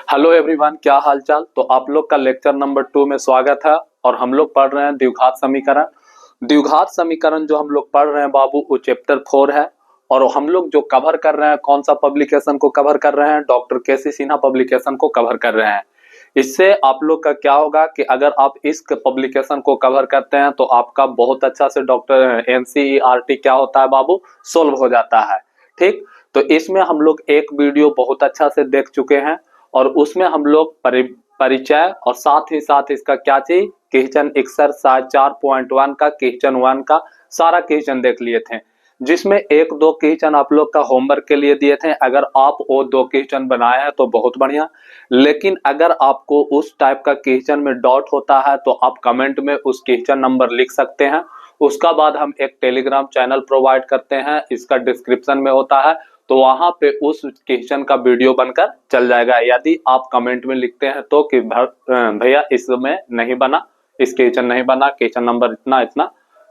Hello everyone, क्या हाल चाल। तो आप लोग का लेक्चर नंबर 2 में स्वागत है। और हम लोग पढ़ रहे हैं द्विघात समीकरण। द्विघात समीकरण जो हम लोग पढ़ रहे हैं बाबू, वो चैप्टर 4 है। और हम लोग जो कवर कर रहे हैं, कौन सा पब्लिकेशन को कवर कर रहे हैं? डॉक्टर केसी सिन्हा पब्लिकेशन को कवर कर रहे हैं। इससे आप लोग का क्या होगा कि अगर आप इस पब्लिकेशन को कवर करते हैं तो आपका बहुत अच्छा से डॉक्टर एनसीईआरटी क्या होता है बाबू, सोल्व हो जाता है। ठीक, तो इसमें हम लोग एक वीडियो बहुत अच्छा से देख चुके हैं और उसमें हम लोग परिचय और साथ ही साथ इसका क्या चीज, क्वेश्चन एक्सरसाइज 4.1 का क्वेश्चन 1 का सारा क्वेश्चन देख लिए थे, जिसमें एक दो क्वेश्चन आप लोग का होमवर्क के लिए दिए थे। अगर आप वो दो क्वेश्चन बनाए हैं तो बहुत बढ़िया, लेकिन अगर आपको उस टाइप का क्वेश्चन में डाउट होता है तो आप कमेंट में उस क्वेश्चन नंबर लिख सकते हैं। उसका बाद हम एक टेलीग्राम चैनल प्रोवाइड करते हैं, इसका डिस्क्रिप्शन में होता है, तो वहां पे उस क्वेश्चन का वीडियो बनकर चल जाएगा। यदि आप कमेंट में लिखते हैं तो कि भैया इसमें नहीं बना, इस क्वेश्चन नहीं बना, क्वेश्चन नंबर इतना इतना,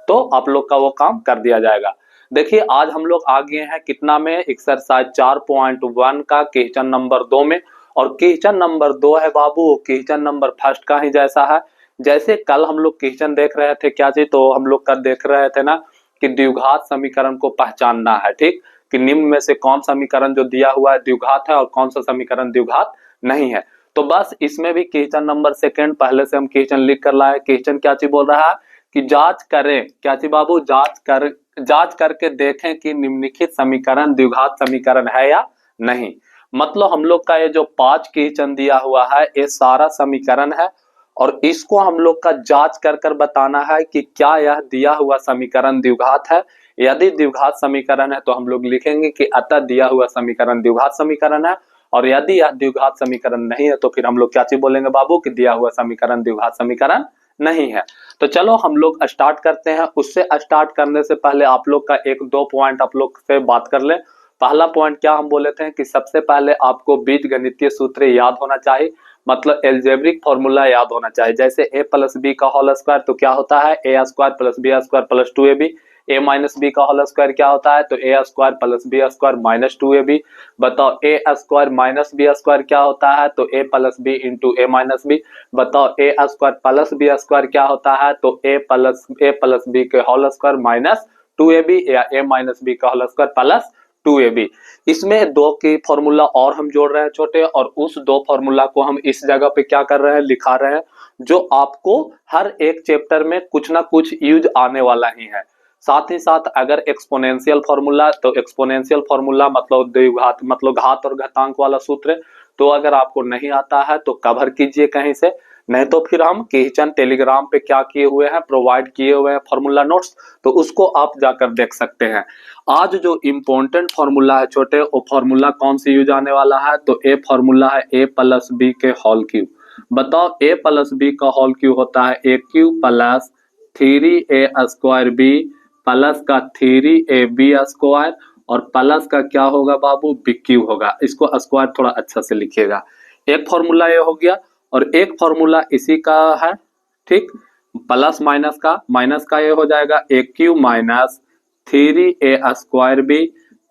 तो आप लोग का वो काम कर दिया जाएगा। देखिए आज हम लोग आ गए हैं कितना में, एक्सरसाइज 4.1 का क्वेश्चन नंबर 2 में। और क्वेश्चन नंबर 2 है बाबू, क्वेश्चन नंबर फर्स्ट का ही जैसा है। जैसे कल हम लोग क्वेश्चन देख रहे थे क्या चीज, तो हम लोग कल देख रहे थे ना कि द्विघात समीकरण को पहचानना है। ठीक, कि निम्न में से कौन समीकरण जो दिया हुआ है द्विघात है और कौन सा समीकरण द्विघात नहीं है। तो बस इसमें भी क्वेश्चन नंबर सेकंड पहले से हम क्वेश्चन लिख कर लाए। क्वेश्चन क्या चीज बोल रहा है कि जांच करें, क्या चीज बाबू, जांच करके देखें कि निम्नलिखित समीकरण द्विघात समीकरण है या नहीं। मतलब हम लोग का ये जो 5 क्वेश्चन दिया हुआ है ये सारा समीकरण है और इसको हम लोग का जांच कर कर बताना है कि क्या यह दिया हुआ समीकरण द्विघात है। यदि द्विघात समीकरण है तो हम लोग लिखेंगे कि अतः दिया हुआ समीकरण द्विघात समीकरण है, और यदि यह द्विघात समीकरण नहीं है तो फिर हम लोग क्या चीज बोलेंगे बाबू कि दिया हुआ समीकरण द्विघात समीकरण नहीं है। तो चलो हम लोग स्टार्ट करते हैं। उससे स्टार्ट करने से पहले आप लोग का एक दो पॉइंट आप लोग से बात कर ले। पहला पॉइंट क्या हम बोले थे कि सबसे पहले आपको बीजगणितीय सूत्र याद होना चाहिए, मतलब एल्जेब्रिक फॉर्मूला याद होना चाहिए। जैसे a प्लस बी का होल स्क्वायर तो क्या होता है a square plus B square plus 2ab। a minus B का होल स्क्वायर क्या होता है तो a square plus B square minus 2ab। बताओ a square minus B square क्या होता है तो a plus B into A minus B. बताओ a square plus B square क्या होता है तो a प्लस बी के होल स्क्वायर माइनस 2ab या a माइनस बी का होल स्क्वायर प्लस 2ab। इसमें दो की फॉर्मूला और हम जोड़ रहे हैं छोटे, और उस दो फॉर्मूला को हम इस जगह पे क्या कर रहे हैं, लिखा रहे हैं, जो आपको हर एक चैप्टर में कुछ ना कुछ यूज आने वाला ही है। साथ ही साथ अगर एक्सपोनेंशियल फॉर्मूला, तो एक्सपोनेंशियल फॉर्मूला मतलब द्विघात, मतलब घात और घातांक वाला सूत्र, तो अगर आपको नहीं आता है तो कवर कीजिए कहीं से, नहीं तो फिर हम क्वेश्चन टेलीग्राम पे क्या किए हुए हैं, प्रोवाइड किए हुए हैं फॉर्मूला नोट्स, तो उसको आप जाकर देख सकते हैं। आज जो इम्पोर्टेंट फॉर्मूला है छोटे, वो फॉर्मूला कौन सी यूज आने वाला है तो ए फॉर्मूला है a प्लस बी के होल क्यूब। बताओ a प्लस बी का होल क्यूब होता है a cube plus 3a square B plus का 3ab स्क्वायर, और प्लस का क्या होगा बाबू, बी क्यूब होगा। इसको स्क्वायर थोड़ा अच्छा से लिखिएगा। एक फॉर्मूला ये हो गया, और एक फॉर्मूला इसी का है। ठीक, प्लस माइनस का ये हो जाएगा a cube minus 3a square B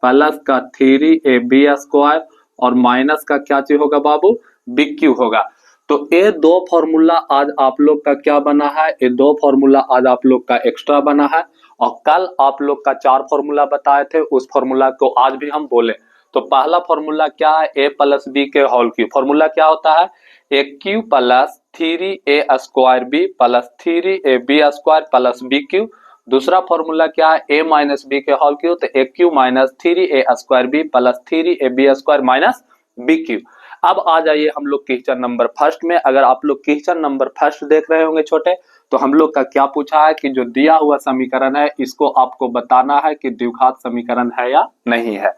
plus का 3ab स्क्वायर, और माइनस का क्या चीज होगा बाबू, बी क्यूब होगा। तो ये दो फॉर्मूला आज आप लोग का क्या बना है, ये दो फॉर्मूला आज आप लोग का एक्स्ट्रा बना है। और कल आप लोग का 4 फॉर्मूला बताए थे, उस फॉर्मूला को आज भी हम बोले। तो पहला फॉर्मूला क्या है, a प्लस बी के होल क्यूब। फॉर्मूला क्या होता है, a cube plus 3a square B plus 3ab square plus B cube. दूसरा फॉर्मूला क्या है, a माइनस बी के होल क्यूब, तो a cube minus 3a square B plus 3ab square minus B cube. अब आ जाइए हम लोग क्वेश्चन नंबर फर्स्ट में। अगर आप लोग क्वेश्चन नंबर फर्स्ट देख रहे होंगे छोटे, तो हम लोग का क्या पूछा है कि जो दिया हुआ समीकरण है इसको आपको बताना है कि द्विघात समीकरण है या नहीं है।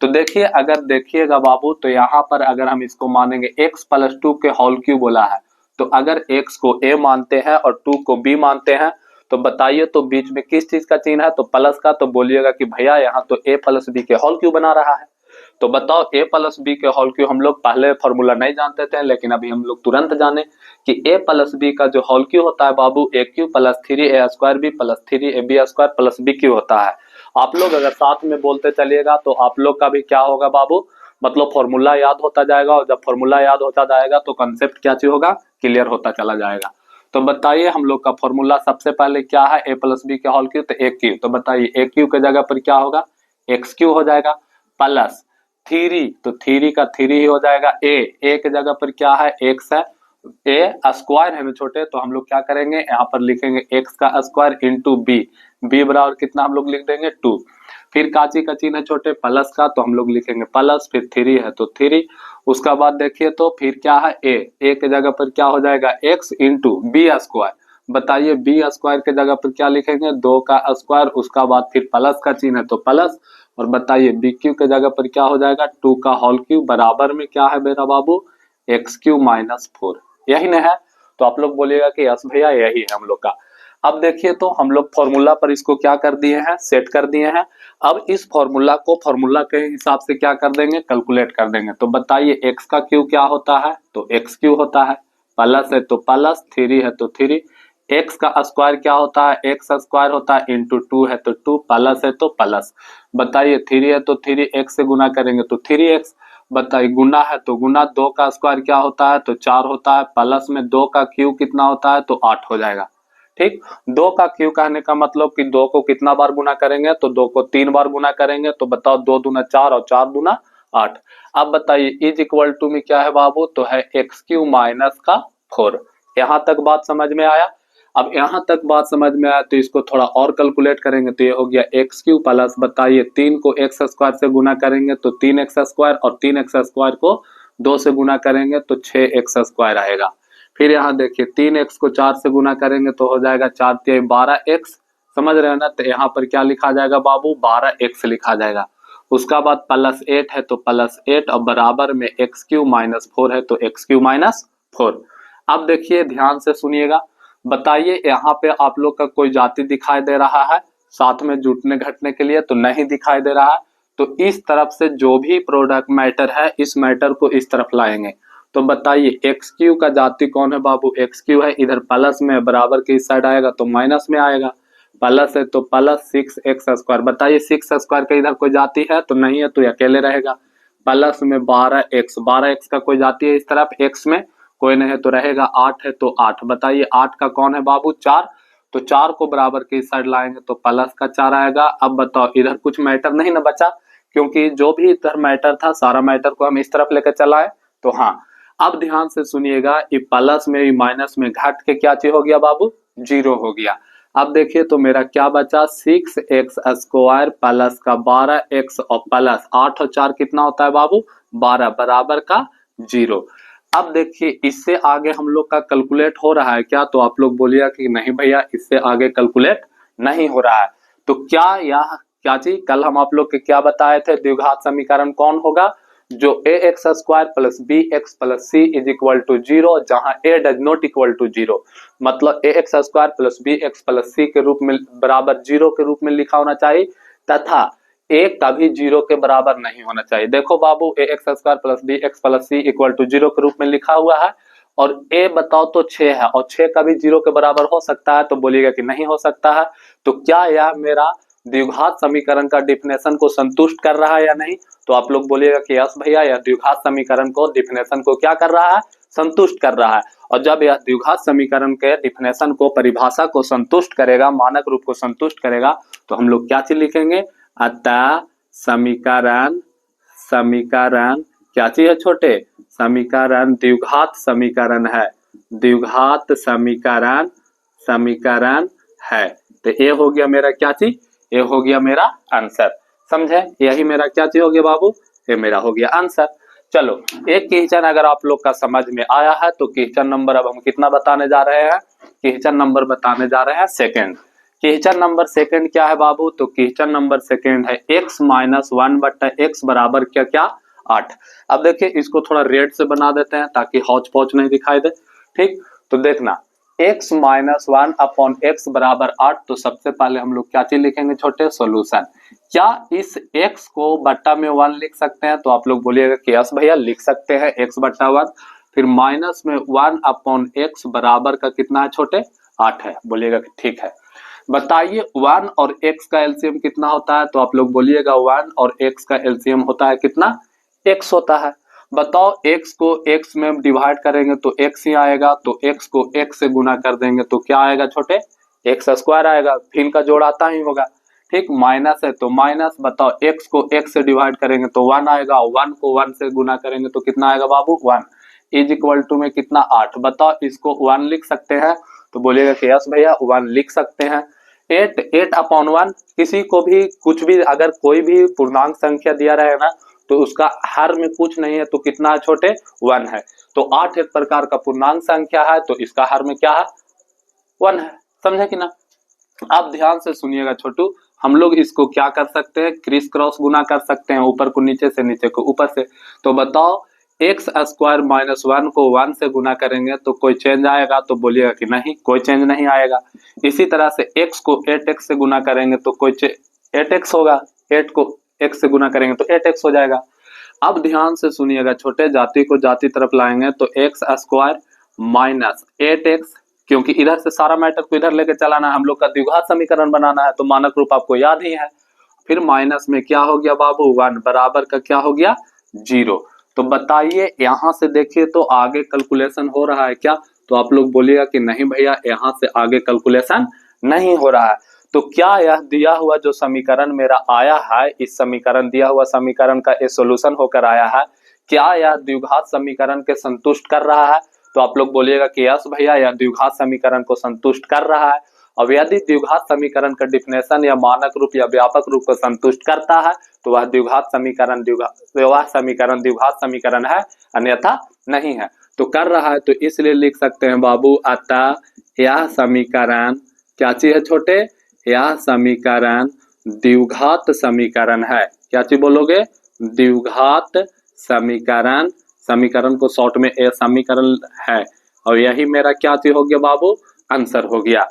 तो देखिए, अगर देखिएगा बाबू, तो यहाँ पर अगर हम इसको मानेंगे x प्लस 2 के होल क्यूब बोला है, तो अगर x को a मानते हैं और 2 को b मानते हैं, तो बताइए तो बीच में किस चीज का चिन्ह है, तो प्लस का। तो बोलिएगा कि भैया यहाँ तो a प्लस बी के होल क्यूब बना रहा है। तो बताओ a प्लस बी के होल क्यूब, हम लोग पहले फॉर्मूला नहीं जानते थे, लेकिन अभी हम लोग तुरंत जाने कि a प्लस बी का जो होल क्यूब होता है बाबू, a cube plus 3a square B plus 3ab square plus B cube होता है। आप लोग अगर साथ में बोलते चलिएगा तो आप लोग का भी क्या होगा बाबू, मतलब फॉर्मूला याद होता जाएगा, और जब फॉर्मूला याद होता जाएगा तो कंसेप्ट क्या चीज होगा, क्लियर होता चला जाएगा। तो बताइए हम लोग का फॉर्मूला सबसे पहले क्या है, a प्लस बी के होल क्यूब, तो ए क्यू। तो बताइए ए क्यू के जगह पर क्या होगा, एक्स क्यू हो जाएगा, प्लस थ्री, तो थ्री का थ्री ही हो जाएगा, ए के जगह पर क्या है, एक्स है, ए स्क्वायर है ना छोटे, तो हम लोग क्या करेंगे यहाँ पर लिखेंगे एक्स का स्क्वायर इंटू बी, बी बराबर कितना हम लोग लिख देंगे 2। फिर काची का चिन्ह है छोटे प्लस का, तो हम लोग लिखेंगे प्लस, फिर थ्री है तो थ्री, उसका बाद देखिए तो फिर क्या है, ए के जगह पर क्या हो जाएगा एक्स इंटू बी स्क्वायर। बताइए बी स्क्वायर के जगह पर क्या लिखेंगे, 2 का स्क्वायर, उसका बाद फिर प्लस का चिन्ह है तो प्लस, और बताइए बी क्यू के जगह पर क्या हो जाएगा 2 का होल क्यूब बराबर में क्या है मेरा बाबू, एक्स क्यू माइनस 4, यही ना है। तो आप लोग बोलिएगा कि यस भैया यही है हम लोग का। अब देखिए तो हम लोग फॉर्मूला पर इसको क्या कर दिए हैं, सेट कर दिए हैं। अब इस फॉर्मूला को फॉर्मूला के हिसाब से क्या कर देंगे, कैलकुलेट कर देंगे। तो बताइए एक्स का क्यू क्या होता है, तो एक्स क्यू होता है, प्लस है तो प्लस, थ्री है तो थ्री, एक्स का स्क्वायर क्या होता है, एक्स स्क्वायर होता है, इंटू टू है तो टू, प्लस है तो प्लस। बताइए थ्री है तो थ्री एक्स से गुना करेंगे तो थ्री एक्स, बताइए गुना है तो गुना, 2 का स्क्वायर क्या होता है तो 4 होता है, प्लस में 2 का क्यू कितना होता है तो 8 हो जाएगा। ठीक, 2 का क्यू कहने का मतलब कि 2 को कितना बार गुना करेंगे, तो 2 को 3 बार गुना करेंगे, तो बताओ 2 दूना 4 और 4 दूना 8। अब बताइए इज इक्वल टू में क्या है बाबू, तो है एक्स क्यू माइनस का 4। यहां तक बात समझ में आया। अब यहां तक बात समझ में आया तो इसको थोड़ा और कैलकुलेट करेंगे, तो ये हो गया एक्स क्यू प्लस, बताइए 3 को एक्स स्क्वायर से गुना करेंगे तो 3 एक्स स्क्वायर, और 3 एक्स स्क्वायर को 2 से गुना करेंगे तो 6 एक्स स्क्वायर आएगा। फिर यहाँ देखिए 3 एक्स को 4 से गुना करेंगे तो हो जाएगा 4 तिहाई 12 एक्स, समझ रहे हैं ना। तो यहाँ पर क्या लिखा जाएगा बाबू, 12 एक्स लिखा जाएगा। उसका बाद प्लस 8 है तो प्लस 8, और बराबर में एक्स क्यू माइनस 4 है तो एक्स क्यू माइनस 4। अब देखिए ध्यान से सुनिएगा, बताइए यहाँ पे आप लोग का कोई जाति दिखाई दे रहा है साथ में जुटने घटने के लिए, तो नहीं दिखाई दे रहा है। तो इस तरफ से जो भी प्रोडक्ट मैटर है, इस मैटर को इस तरफ लाएंगे। तो बताइए एक्स क्यू का जाति कौन है बाबू, एक्स क्यू है, इधर प्लस में बराबर के इस साइड आएगा तो माइनस में आएगा, प्लस है तो प्लस 6 एक्स स्क्वायर। बताइए 6 स्क्वायर का इधर कोई जाति है तो नहीं है, तो अकेले रहेगा। प्लस में 12 एक्स का कोई जाति है इस तरफ, एक्स में कोई नहीं है तो रहेगा, 8 है तो 8। बताइए 8 का कौन है बाबू, 4, तो 4 को बराबर के इस साइड लाएंगे तो प्लस का 4 आएगा। अब बताओ इधर कुछ मैटर नहीं ना बचा, क्योंकि जो भी इधर मैटर था सारा मैटर को हम इस तरफ लेकर चलाए। तो हाँ, अब ध्यान से सुनिएगा, ये प्लस में माइनस में घट के क्या चीज हो गया बाबू, 0 हो गया। अब देखिए तो मेरा क्या बचा, 6 एक्स स्क्वायर प्लस का 12 एक्स और प्लस 8 और 4 कितना होता है बाबू, 12 बराबर का 0। अब देखिए इससे आगे हम लोग का कैलकुलेट हो रहा है क्या, तो आप लोग बोलिएगा कि नहीं भैया इससे आगे कैलकुलेट नहीं हो रहा है। तो क्या यह क्या चीज, कल हम आप लोग के क्या बताए थे, द्विघात समीकरण कौन होगा, जो A X square plus B X plus C is equal to 0, जहां A does not equal to 0, मतलब A X square plus B X plus C के रूप में बराबर 0 के रूप में लिखा होना चाहिए, तथा ए कभी 0 के बराबर नहीं होना चाहिए। देखो बाबू A X square plus B X plus C equal to 0 के रूप में लिखा हुआ है, और ए बताओ तो 6 है, और 6 कभी 0 के बराबर हो सकता है, तो बोलिएगा कि नहीं हो सकता है। तो क्या यह मेरा द्विघात समीकरण का डिफिनेशन को संतुष्ट कर रहा है या नहीं, तो आप लोग बोलिएगा कि यस भैया यह द्विघात समीकरण को डिफिनेशन को क्या कर रहा है, संतुष्ट कर रहा है। और जब यह द्विघात समीकरण के डिफिनेशन को, परिभाषा को संतुष्ट करेगा, मानक रूप को संतुष्ट करेगा, तो हम लोग क्या चीज लिखेंगे, अतः समीकरण, समीकरण क्या चीज है छोटे, समीकरण द्विघात समीकरण है, द्विघात समीकरण, समीकरण है। तो ये हो गया मेरा क्या चीज, ये हो गया मेरा आंसर, समझे, यही मेरा क्या चीज हो गया बाबू, ये मेरा हो गया आंसर। चलो एक क्वेश्चन अगर आप लोग का समझ में आया है, तो क्वेश्चन नंबर अब हम कितना बताने जा रहे हैं, क्वेश्चन नंबर बताने जा रहे हैं सेकंड। क्वेश्चन नंबर सेकंड क्या है बाबू, तो क्वेश्चन नंबर सेकंड है x माइनस 1/x बराबर क्या क्या 8। अब देखिए इसको थोड़ा रेड से बना देते हैं ताकि हौच पौच नहीं दिखाई दे। ठीक, तो देखना x माइनस 1/x बराबर 8, तो सबसे पहले हम लोग क्या चीज लिखेंगे छोटे, सॉल्यूशन। क्या इस x को बट्टा में 1 लिख सकते हैं, तो आप लोग बोलिएगा कि यस भैया लिख सकते हैं, x बट्टा 1। फिर माइनस में 1/x बराबर का कितना है छोटे, 8 है, बोलिएगा कि ठीक है। बताइए 1 और x का एलसीएम कितना होता है, तो आप लोग बोलिएगा 1 और x का एलसीएम होता है कितना, x होता है। बताओ x को x में डिवाइड करेंगे तो x ही आएगा, तो x को x से गुना कर देंगे तो क्या आएगा छोटे, x स्क्वायर आएगा, फिर का जोड़ आता ही होगा। ठीक, माइनस है तो माइनस, बताओ x को x से डिवाइड करेंगे तो 1 आएगा, 1 को 1 से गुना करेंगे तो कितना आएगा बाबू, 1 इज इक्वल टू में कितना 8। बताओ इसको 1 लिख सकते हैं, तो बोलिएगा कि यस भैया 1 लिख सकते हैं। 8 अपॉन 1, किसी को भी कुछ भी अगर कोई भी पूर्णांक संख्या दिया रहे ना तो उसका हर में कुछ नहीं है तो कितना है छोटे, 1 है। तो 8 एक प्रकार का पूर्णांक संख्या है तो इसका हर में क्या है, 1 है। समझे कि ना। आप ध्यान से सुनिएगा छोटू, हम लोग इसको क्या कर सकते हैं, क्रिस क्रॉस गुना कर सकते हैं, ऊपर को नीचे से, नीचे को ऊपर से। तो बताओ एक्स स्क्वायर माइनस 1 को 1 से गुना करेंगे तो कोई चेंज आएगा, तो बोलिएगा कि नहीं, कोई चेंज नहीं आएगा। इसी तरह से x को 8x से गुना करेंगे तो कोई 8x होगा, 8 को x से गुना करेंगे तो 8x हो जाएगा। अब ध्यान से सुनिएगा छोटे, जाति को जाति तरफ लाएंगे तो एक्स स्क्वायर माइनस 8x, क्योंकि इधर से सारा मैटर को इधर लेके चलाना है, हम लोग का द्विघात समीकरण बनाना है, तो मानक रूप आपको याद ही है। फिर माइनस में क्या हो गया बाबू, 1 बराबर का क्या हो गया, 0। तो बताइए यहां से देखिए तो आगे कैलकुलेशन हो रहा है क्या, तो आप लोग बोलिएगा कि नहीं भैया यहां से आगे कैलकुलेशन नहीं हो रहा है। तो क्या यह दिया हुआ जो समीकरण मेरा आया है, इस समीकरण दिया हुआ समीकरण का ये सॉल्यूशन होकर आया है, क्या यह द्विघात समीकरण के संतुष्ट कर रहा है, तो आप लोग बोलिएगा कि यस भैया यह द्विघात समीकरण को संतुष्ट कर रहा है। अब यदि द्विघात समीकरण का डिफिनेशन या मानक रूप या व्यापक रूप को संतुष्ट करता है तो वह द्विघात समीकरण द्विघात समीकरण है, अन्यथा नहीं है। तो कर रहा है तो इसलिए लिख सकते हैं बाबू, अतः यह समीकरण क्या चीज है छोटे, यह समीकरण द्विघात समीकरण है। क्या चीज बोलोगे, द्विघात समीकरण, समीकरण को शॉर्ट में ए समीकरण है, और यही मेरा क्या चीज हो गया बाबू, आंसर हो गया।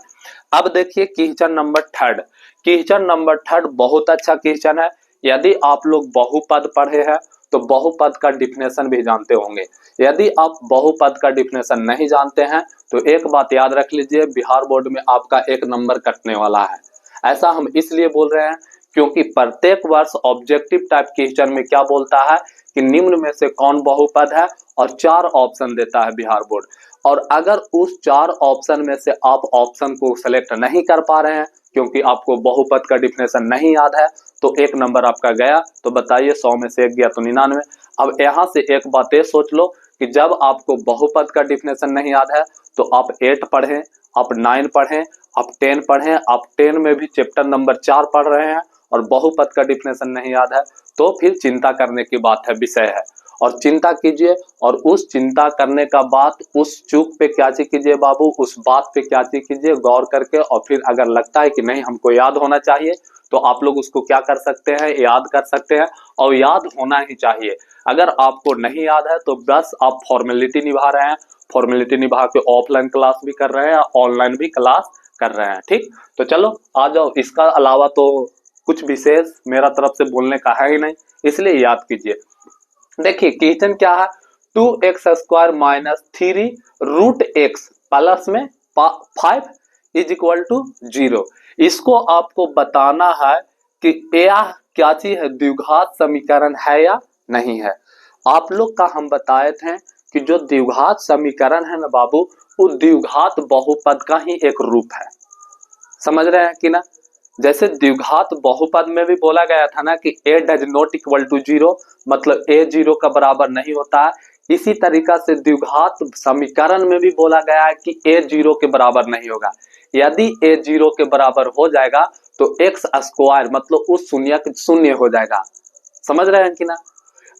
अब देखिए क्वेश्चन नंबर 3, क्वेश्चन नंबर 3 बहुत अच्छा क्वेश्चन है। यदि आप लोग बहुपद पढ़े हैं तो बहुपद का डिफिनेशन भी जानते होंगे। यदि आप बहुपद का डिफिनेशन नहीं जानते हैं तो एक बात याद रख लीजिए, बिहार बोर्ड में आपका 1 नंबर कटने वाला है। ऐसा हम इसलिए बोल रहे हैं क्योंकि प्रत्येक वर्ष ऑब्जेक्टिव टाइप क्वेश्चन में क्या बोलता है कि निम्न में से कौन बहुपद है, और 4 ऑप्शन देता है बिहार बोर्ड। और अगर उस 4 ऑप्शन में से आप ऑप्शन को सेलेक्ट नहीं कर पा रहे हैं क्योंकि आपको बहुपद का डिफिनेशन नहीं याद है, तो 1 नंबर आपका गया। तो बताइए 100 में से 1 गया तो 99। अब यहाँ से एक बात ये सोच लो कि जब आपको बहुपद का डिफिनेशन नहीं याद है तो आप 8 पढ़ें, आप 9 पढ़ें, आप 10 पढ़ें, आप 10 में भी चैप्टर नंबर 4 पढ़ रहे हैं और बहुपद का डिफिनेशन नहीं याद है तो फिर चिंता करने की बात है, विषय है। और चिंता कीजिए, और उस चिंता करने का बात, उस चूक पे क्या चीज कीजिए बाबू, उस बात पे क्या चीज कीजिए गौर करके, और फिर अगर लगता है कि नहीं हमको याद होना चाहिए तो आप लोग उसको क्या कर सकते हैं, याद कर सकते हैं, और याद होना ही चाहिए। अगर आपको नहीं याद है तो बस आप फॉर्मेलिटी निभा रहे हैं, फॉर्मेलिटी निभा के ऑफलाइन क्लास भी कर रहे हैं, ऑनलाइन भी क्लास कर रहे हैं। ठीक, तो चलो आ जाओ, इसका अलावा तो कुछ विशेष मेरा तरफ से बोलने का है ही नहीं, इसलिए याद कीजिए। देखिए क्वेश्चन क्या है, 2x square minus 3 root x plus में 5 इज इक्वल टू 0। इसको आपको बताना है कि यह क्या चीज है, द्विघात समीकरण है या नहीं है। आप लोग का हम बताए थे कि जो द्विघात समीकरण है ना बाबू, वो द्विघात बहुपद का ही एक रूप है। समझ रहे हैं कि ना। जैसे द्विघात बहुपद में भी बोला गया था ना कि a does not equal to 0, मतलब a 0 का बराबर नहीं होता है। इसी तरीका से द्विघात समीकरण में भी बोला गया है कि a 0 के बराबर नहीं होगा। यदि a 0 के बराबर हो जाएगा तो x स्क्वायर मतलब उस शून्य हो जाएगा। समझ रहे हैं कि ना।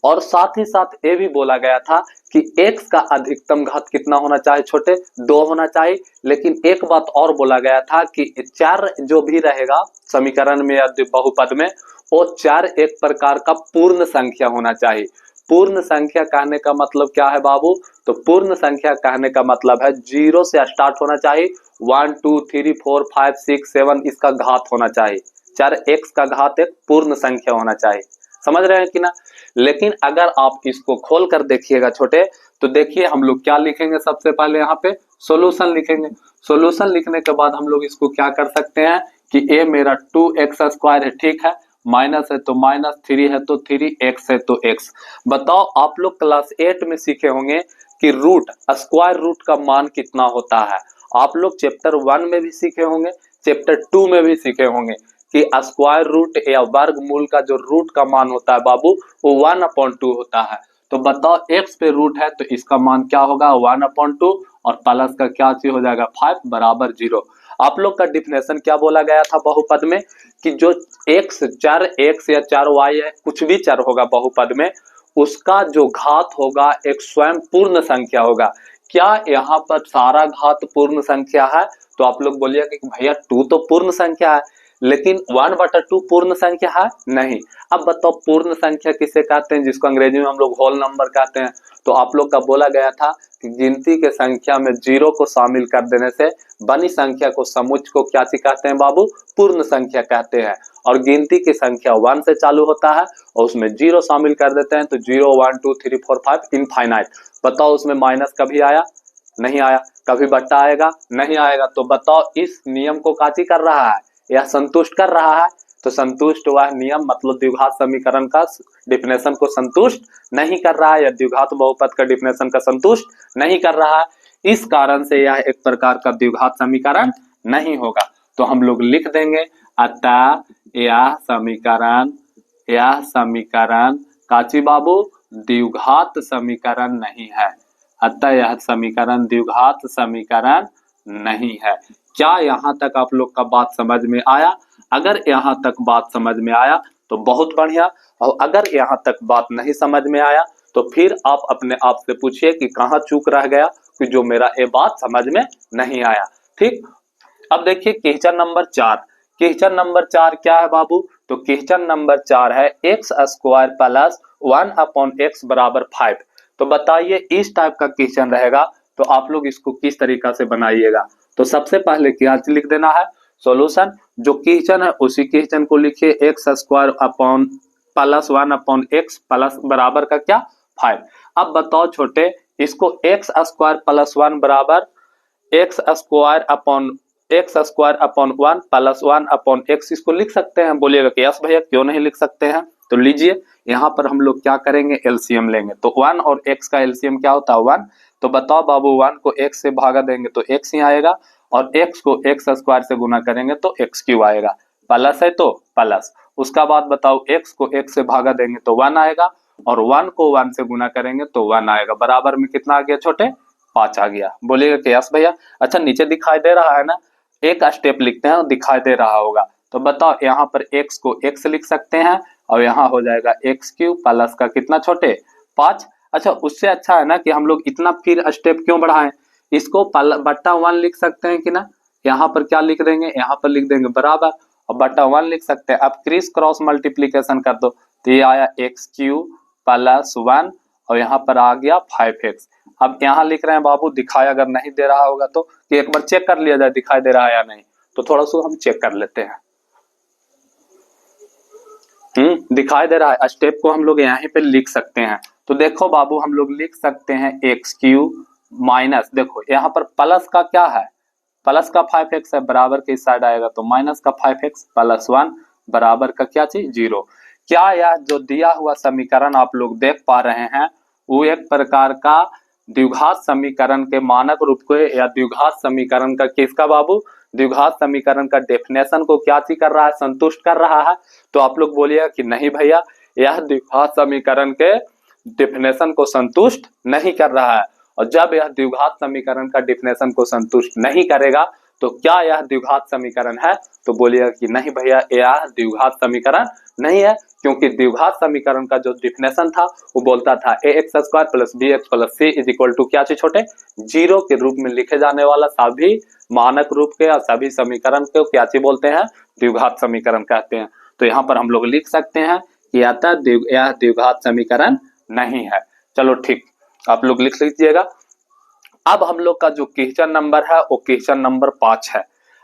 और साथ ही साथ ये भी बोला गया था कि x का अधिकतम घात कितना होना चाहिए छोटे, 2 होना चाहिए। लेकिन एक बात और बोला गया था कि 4 जो भी रहेगा समीकरण में या बहुपद में, वो 4 एक प्रकार का पूर्ण संख्या होना चाहिए। पूर्ण संख्या कहने का मतलब क्या है बाबू, तो पूर्ण संख्या कहने का मतलब है 0 से स्टार्ट होना चाहिए, 1 2 3 4 5 6 7 इसका घात होना चाहिए। 4x का घात एक पूर्ण संख्या होना चाहिए। समझ रहे हैं कि ना। लेकिन अगर आप इसको खोल कर देखिएगा छोटे, तो देखिए हम लोग क्या लिखेंगे, सबसे पहले यहाँ पे सॉल्यूशन लिखेंगे। सॉल्यूशन लिखने के बाद हम लोग इसको क्या कर सकते हैं कि a मेरा 2x स्क्वायर है, ठीक है, माइनस है तो माइनस, 3 है तो 3, x है तो x। बताओ आप लोग क्लास 8 में सीखे होंगे कि रूट, स्क्वायर रूट का मान कितना होता है। आप लोग चैप्टर 1 में भी सीखे होंगे, चैप्टर 2 में भी सीखे होंगे कि स्क्वायर रूट या वर्गमूल का जो रूट का मान होता है बाबू वो 1/2 होता है। तो बताओ x पे रूट है तो इसका मान क्या होगा 1/2 और प्लस का क्या चीज हो जाएगा 5 बराबर 0। आप लोग का डिफिनेशन क्या बोला गया था बहुपद में कि जो x चर x या चर y है, कुछ भी चर होगा बहुपद में, उसका जो घात होगा एक स्वयं पूर्ण संख्या होगा। क्या यहाँ पर सारा घात पूर्ण संख्या है? तो आप लोग बोलिए कि भैया 2 तो पूर्ण संख्या है, लेकिन 1/2 पूर्ण संख्या है नहीं। अब बताओ पूर्ण संख्या किसे कहते हैं, जिसको अंग्रेजी में हम लोग होल नंबर कहते हैं। तो आप लोग का बोला गया था कि गिनती के संख्या में 0 को शामिल कर देने से बनी संख्या को समुच्चय को क्या कहते हैं बाबू, पूर्ण संख्या कहते हैं। और गिनती की संख्या 1 से चालू होता है और उसमें 0 शामिल कर देते हैं तो 0 1 2 3 4 5 इनफाइनाइट। बताओ उसमें माइनस कभी आया? नहीं आया। कभी बट्टा आएगा? नहीं आएगा। तो बताओ इस नियम को काची कर रहा है, यह संतुष्ट कर रहा है। तो संतुष्ट हुआ नियम मतलब द्विघात समीकरण का डिफिनेशन को संतुष्ट नहीं कर रहा है, या द्विघात बहुपद का डिफिनेशन का संतुष्ट नहीं कर रहा है। इस कारण से यह एक प्रकार का द्विघात समीकरण नहीं होगा। तो हम लोग लिख देंगे अतः यह समीकरण काची बाबू द्विघात समीकरण नहीं है। अतः यह समीकरण द्विघात समीकरण नहीं है। क्या यहाँ तक आप लोग का बात समझ में आया? अगर यहाँ तक बात समझ में आया तो बहुत बढ़िया, और अगर यहाँ तक बात नहीं समझ में आया तो फिर आप अपने आप से पूछिए कि कहाँ चूक रह गया कि जो मेरा ये बात समझ में नहीं आया। ठीक, अब देखिए क्वेश्चन नंबर 4। क्वेश्चन नंबर 4 क्या है बाबू? तो क्वेश्चन नंबर 4 है x² प्लस 1/x बराबर 5। तो बताइए इस टाइप का क्वेश्चन रहेगा तो आप लोग इसको किस तरीका से बनाइएगा। तो सबसे पहले क्या लिख देना है सॉल्यूशन, जो क्वेश्चन है उसी क्वेश्चन को लिखिए x² प्लस 1/x प्लस बराबर का क्या 5। अब बताओ छोटे, इसको x² प्लस 1 बराबर x² 1 प्लस 1/x इसको लिख सकते हैं। बोलिएगा कि यस भैया क्यों नहीं लिख सकते हैं। तो लीजिए यहाँ पर हम लोग क्या करेंगे, एलसीएम लेंगे। तो 1 और x का एलसीएम क्या होता है 1। तो बताओ बाबू 1 को x से भागा देंगे तो x ही आएगा, और x को x² से गुना करेंगे तो x³ आएगा। प्लस है तो प्लस, उसका बाद बताओ x को x से भागा देंगे तो 1 आएगा, और 1 को 1 से गुना करेंगे तो 1 आएगा। बराबर में कितना आ गया छोटे 5 आ गया। बोलिएगा कि यस भैया। अच्छा नीचे दिखाई दे रहा है ना, एक स्टेप लिखते हैं दिखाई दे रहा होगा। तो बताओ यहाँ पर x को x लिख सकते हैं और यहाँ हो जाएगा x³ प्लस का कितना छोटे 5। अच्छा उससे अच्छा है ना कि हम लोग इतना फिर स्टेप क्यों बढ़ाएं, इसको बट्टा 1 लिख सकते हैं कि ना। यहाँ पर क्या लिख देंगे, यहाँ पर लिख देंगे बराबर और बट्टा 1 लिख सकते हैं। अब क्रिस क्रॉस मल्टीप्लीकेशन कर दो तो ये आया x³ प्लस 1 और यहाँ पर आ गया 5x। अब यहाँ लिख रहे हैं बाबू, दिखाई अगर नहीं दे रहा होगा तो कि एक बार चेक कर लिया जाए दिखाई दे रहा है या नहीं। तो थोड़ा सा हम चेक कर लेते हैं। दिखाई दे रहा है। स्टेप को हम लोग यहाँ पे लिख सकते हैं। तो देखो बाबू हम लोग लिख सकते हैं x³ माइनस, देखो यहाँ पर प्लस का क्या है, प्लस का 5x है, बराबर के इस साइड आएगा तो माइनस का 5x प्लस 1 बराबर का क्या चीज 0। क्या यह जो दिया हुआ समीकरण आप लोग देख पा रहे हैं वो एक प्रकार का द्विघात समीकरण के मानक रूप को, या द्विघात समीकरण का किसका बाबू, द्विघात समीकरण का डेफिनेशन को क्या चीज कर रहा है, संतुष्ट कर रहा है। तो आप लोग बोलिए कि नहीं भैया यह द्विघात समीकरण के डेफिनेशन को संतुष्ट नहीं कर रहा है। और जब यह द्विघात समीकरण का डेफिनेशन को संतुष्ट नहीं करेगा तो क्या यह द्विघात समीकरण है। तो बोलिएगा कि नहीं भैया यह द्विघात समीकरण नहीं है, क्योंकि द्विघात समीकरण का जो डेफिनेशन था वो बोलता था ax² plus bx plus c is equal to क्या चीज छोटे 0 के रूप में लिखे जाने वाला सभी मानक रूप के या सभी समीकरण को क्या चीज बोलते हैं, द्विघात समीकरण कहते हैं। तो यहाँ पर हम लोग लिख सकते हैं कि यह द्विघात समीकरण नहीं है। चलो ठीक, आप लोग लिख लीजिएगा। अब हम लोग का जो क्वेश्चन नंबर है वो क्वेश्चन नंबर 5 है।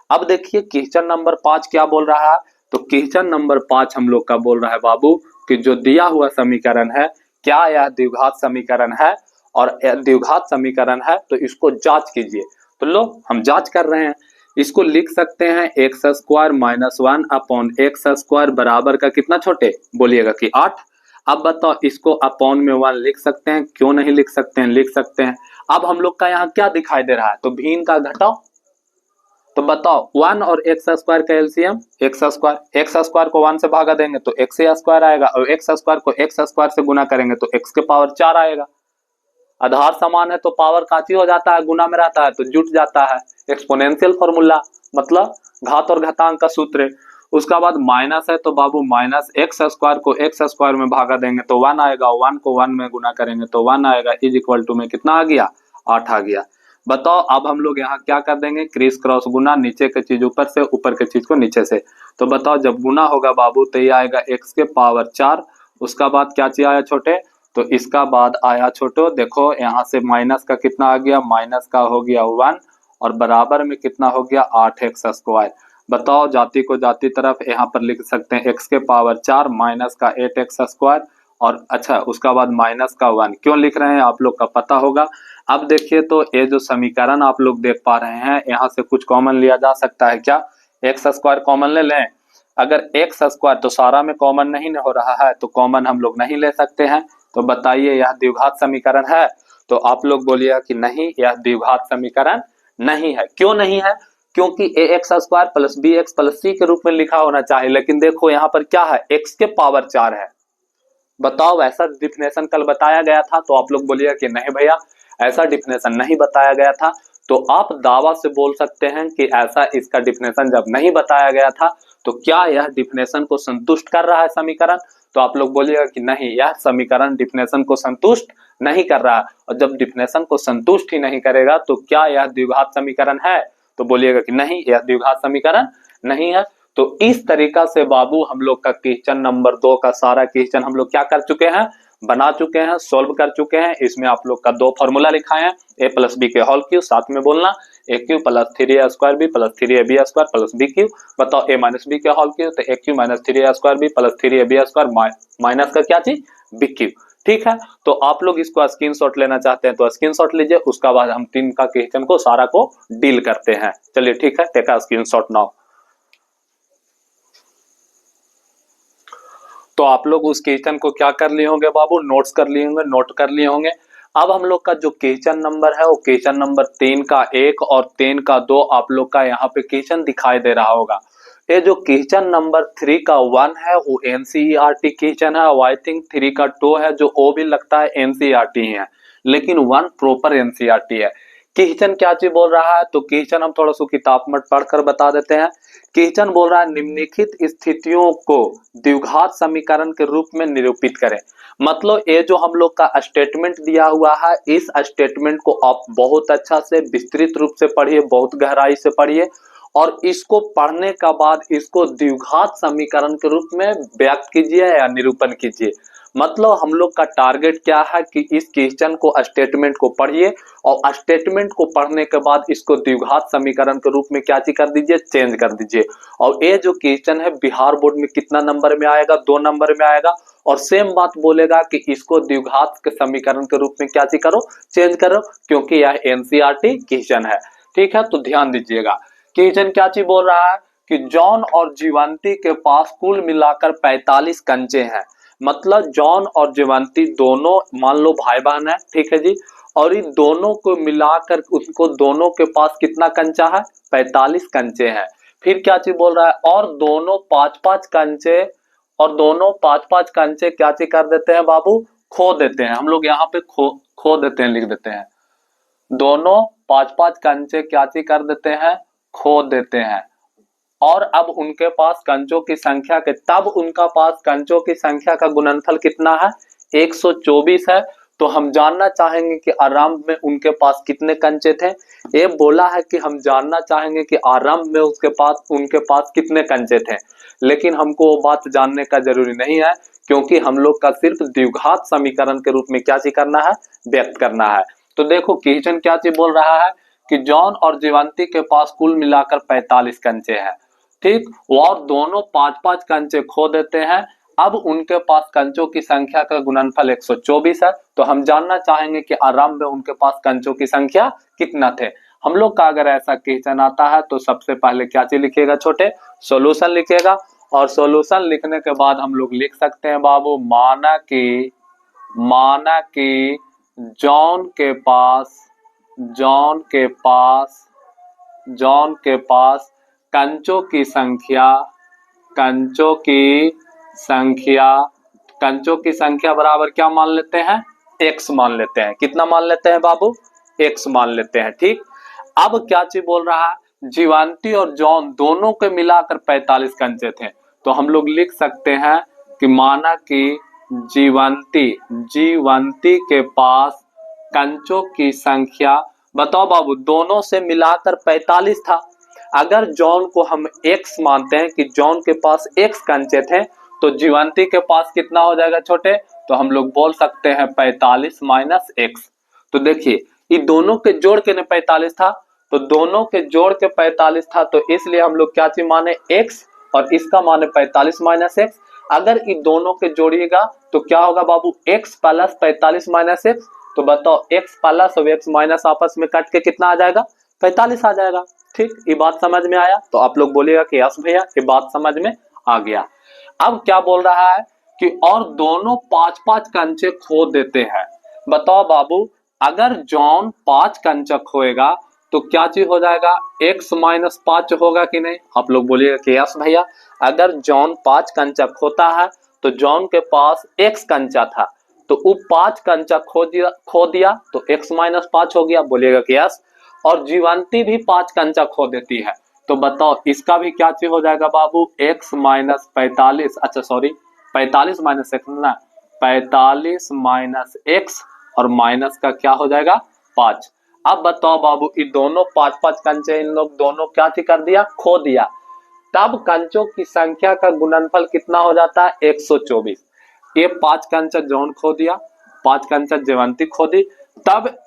अब देखिए क्वेश्चन नंबर 5 क्या बोल रहा है। तो क्वेश्चन नंबर 5 हम लोग का बोल रहा है बाबू कि जो दिया हुआ समीकरण है क्या यह द्विघात समीकरण है, और द्विघात समीकरण है तो इसको जांच कीजिए। तो लो हम जांच कर रहे हैं। इसको लिख सकते हैं x square minus 1 upon x square बराबर का कितना छोटे, बोलिएगा कि 8। अब बताओ इसको अपॉन में 1 लिख सकते हैं, क्यों नहीं लिख सकते हैं, लिख सकते हैं। अब हम लोग का यहाँ क्या दिखाई दे रहा है, तो भिन्न का घटाओ। तो बताओ 1 और एक्स स्क्वायर का एलसीएम एक्स स्क्वायर को 1 से भागा देंगे तो एक्स स्क्वायर आएगा, और एक्स स्क्वायर को एक्स स्क्वायर से गुना करेंगे तो एक्स के पावर 4 आएगा। आधार समान है तो पावर काची हो जाता है, गुना में रहता है तो जुट जाता है, एक्सपोनेंशियल फॉर्मूला, मतलब घात और घातांक का सूत्र। उसका बाद माइनस है तो बाबू माइनस एक्स स्क्वायर को एक्स स्क्वायर में भागा देंगे तो 1 आएगा, 1 को 1 में गुना करेंगे तो 1 आएगा, इज इक्वल टू में कितना आ गया, 8 आ गया। बताओ अब हम लोग यहाँ क्या कर देंगे, क्रिस क्रॉस गुना, नीचे के चीज ऊपर से, ऊपर के चीज को नीचे से। तो बताओ जब गुना होगा बाबू तो ये आएगा एक्स के पावर 4। उसका बाद क्या चीज आया छोटे, तो इसका बाद आया छोटो, देखो यहाँ से माइनस का कितना आ गया, माइनस का हो गया 1 और बराबर में कितना हो गया 8 एक्स स्क्वायर। बताओ जाति को जाति तरफ यहाँ पर लिख सकते हैं एक्स के पावर 4 माइनस का 8 एक्स स्क्वायर, और अच्छा उसका बाद माइनस का 1 क्यों लिख रहे हैं आप लोग का पता होगा। अब देखिए तो ये जो समीकरण आप लोग देख पा रहे हैं, यहाँ से कुछ कॉमन लिया जा सकता है क्या, एक्स स्क्वायर कॉमन ले लें। अगर एक्स स्क्वायर तो सारा में कॉमन नहीं हो रहा है तो कॉमन हम लोग नहीं ले सकते हैं। तो बताइए यह द्विघात समीकरण है, तो आप लोग बोलिएगा कि नहीं यह द्विघात समीकरण नहीं है। क्यों नहीं है, क्योंकि A X square plus B X plus C के रूप में लिखा होना चाहिए, लेकिन देखो यहाँ पर क्या है, एक्स के पावर 4 है। बताओ वैसा डिफिनेशन कल बताया गया था, तो आप लोग बोलिएगा कि नहीं भैया ऐसा डिफिनेशन नहीं बताया गया था। तो आप दावा से बोल सकते हैं कि ऐसा इसका डिफिनेशन जब नहीं बताया गया था तो क्या यह डिफिनेशन को संतुष्ट कर रहा है समीकरण, तो आप लोग बोलिएगा कि नहीं यह समीकरण डिफिनेशन को संतुष्ट नहीं कर रहा है। और जब डिफिनेशन को संतुष्ट ही नहीं करेगा तो क्या यह द्विघात समीकरण है, तो बोलिएगा कि नहीं यह द्विघात समीकरण नहीं है। तो इस तरीका से बाबू हम लोग का क्वेश्चन नंबर 2 का सारा क्वेश्चन हम लोग क्या कर चुके हैं, बना चुके हैं, सोल्व कर चुके हैं। इसमें आप लोग का 2 फॉर्मूला लिखा है, ए प्लस बी के होल क्यूब, साथ में बोलना A cube plus 3a square B plus 3a B square plus B cube. बताओ ए माइनस बी के होल क्यूब, तो A cube minus 3a square B plus 3a B square minus का क्या चीज, B cube. ठीक है, तो आप लोग इसको स्क्रीनशॉट लेना चाहते हैं तो स्क्रीनशॉट लीजिए, उसका बाद हम 3 का क्वेश्चन को सारा को डील करते हैं। चलिए ठीक है, टेक अ स्क्रीनशॉट नाउ। तो आप लोग उस क्वेश्चन को क्या कर लिए होंगे बाबू, नोट्स कर लिए होंगे, नोट कर लिए होंगे। अब हम लोग का जो क्वेश्चन नंबर है वो क्वेश्चन नंबर 3 का 1 और 3 का 2 आप लोग का यहाँ पे क्वेश्चन दिखाई दे रहा होगा। ये जो क्वेश्चन नंबर 3 का 1 है वो एनसीईआरटी क्वेश्चन है, और आई थिंक 3 का 2 है जो वो भी लगता है एनसीईआरटी है, लेकिन 1 प्रॉपर एनसीईआरटी है। क्वेश्चन क्या चीज बोल रहा है, तो क्वेश्चन हम थोड़ा सा किताब में पढ़कर बता देते हैं। क्वेश्चन बोल रहा है निम्नलिखित स्थितियों को द्विघात समीकरण के रूप में निरूपित करें। मतलब ये जो हम लोग का स्टेटमेंट दिया हुआ है, इस स्टेटमेंट को आप बहुत अच्छा से विस्तृत रूप से पढ़िए, बहुत गहराई से पढ़िए, और इसको पढ़ने का बाद इसको द्विघात समीकरण के रूप में व्यक्त कीजिए या निरूपण कीजिए। मतलब हम लोग का टारगेट क्या है कि इस क्वेश्चन को, स्टेटमेंट को पढ़िए, और स्टेटमेंट को पढ़ने के बाद इसको द्विघात समीकरण के रूप में क्या कर दीजिए, चेंज कर दीजिए। और ये जो क्वेश्चन है बिहार बोर्ड में कितना नंबर में आएगा, 2 नंबर में आएगा, और सेम बात बोलेगा कि इसको द्विघात के समीकरण के रूप में क्या करो, चेंज करो, क्योंकि यह एनसीईआरटी क्वेश्चन है। ठीक है, तो ध्यान दीजिएगा क्वेश्चन क्या चीज बोल रहा है कि जॉन और जीवंती के पास कुल मिलाकर 45 कंचे हैं। मतलब जॉन और जीवंती दोनों मान लो भाई बहन है, ठीक है जी, और इन दोनों को मिलाकर उनको दोनों के पास कितना कंचा है, 45 कंचे हैं। फिर क्या चीज बोल रहा है, और दोनों 5-5 कंचे, और दोनों 5-5 कंचे क्या चीज कर देते हैं बाबू, खो देते हैं। हम लोग यहाँ पे खो देते हैं, लिख देते हैं, दोनों 5-5 कंचे क्या चीज कर देते हैं, खो देते हैं। और अब उनके पास कंचों की संख्या के, तब उनका पास कंचों की संख्या का गुणनफल कितना है, 124 है। तो हम जानना चाहेंगे कि आरंभ में उनके पास कितने कंचे थे। ये बोला है कि हम जानना चाहेंगे कि आरंभ में उनके पास कितने कंचे थे, लेकिन हमको वो बात जानने का जरूरी नहीं है, क्योंकि हम लोग का सिर्फ द्विघात समीकरण के रूप में क्या चीज करना है, व्यक्त करना है। तो देखो क्वेश्चन क्या चीज बोल रहा है कि जॉन और जीवंती के पास कुल मिलाकर 45 कंचे हैं, ठीक, और दोनों 5-5 कंचे खो देते हैं। अब उनके पास कंचों की संख्या का गुणनफल 124 है। तो हम जानना चाहेंगे कि आरंभ में उनके पास कंचों की संख्या कितना थे। हम लोग का अगर ऐसा क्वेश्चन आता है तो सबसे पहले क्या चीज लिखिएगा छोटे, सॉल्यूशन लिखिएगा। और सॉल्यूशन लिखने के बाद हम लोग लिख सकते हैं बाबू, माना कि जॉन के पास कंचों की संख्या बराबर क्या मान लेते हैं, x मान लेते हैं। कितना मान लेते हैं बाबू, x मान लेते हैं। ठीक, अब क्या चीज बोल रहा है, जीवंती और जॉन दोनों के मिलाकर 45 कंचे थे। तो हम लोग लिख सकते हैं कि माना कि जीवंती के पास कंचों की संख्या, बताओ बाबू, दोनों से मिलाकर 45 था। अगर जॉन को हम x मानते हैं कि जॉन के पास x कंचे थे, तो जीवंती के पास कितना हो जाएगा छोटे, तो हम लोग बोल सकते हैं 45 माइनस x। तो देखिए ये दोनों के जोड़ के 45 था, तो दोनों के जोड़ के 45 था, तो इसलिए हम लोग क्या चीज माने, x, और इसका माने 45 माइनस x। अगर ये दोनों के जोड़िएगा तो क्या होगा बाबू, x प्लस 45 माइनस x। तो बताओ x प्लस और x माइनस आपस में कट के कितना आ जाएगा, 45 आ जाएगा। ठीक, ये बात समझ में आया? तो आप लोग बोलिएगा कि यस भैया ये बात समझ में आ गया। अब क्या बोल रहा है कि और दोनों 5-5 कंचे खो देते हैं। बताओ बाबू, अगर जॉन 5 कंचा खोएगा तो क्या चीज हो जाएगा, x माइनस 5 होगा कि नहीं? आप लोग बोलिएगा कि यस भैया। अगर जॉन 5 कंचा खोता है तो जॉन के पास x कंचा था, तो वो 5 कंचा खो दिया तो x माइनस 5 हो गया, बोलिएगा कि यस। और जीवंती भी 5 कंचा खो देती है, तो बताओ इसका भी क्या चीज हो जाएगा बाबू, x माइनस 45, अच्छा सॉरी 45 माइनस x ना, 45 माइनस x और माइनस का क्या हो जाएगा 5। अब बताओ बाबू, ये दोनों 5-5 कंचे इन लोग दोनों क्या चीज कर दिया, खो दिया। तब कंचों की संख्या का गुणनफल कितना हो जाता है, 124। ये 5 कंचा जॉन खो दिया, 5 कंचा जीवंती खो दी, तब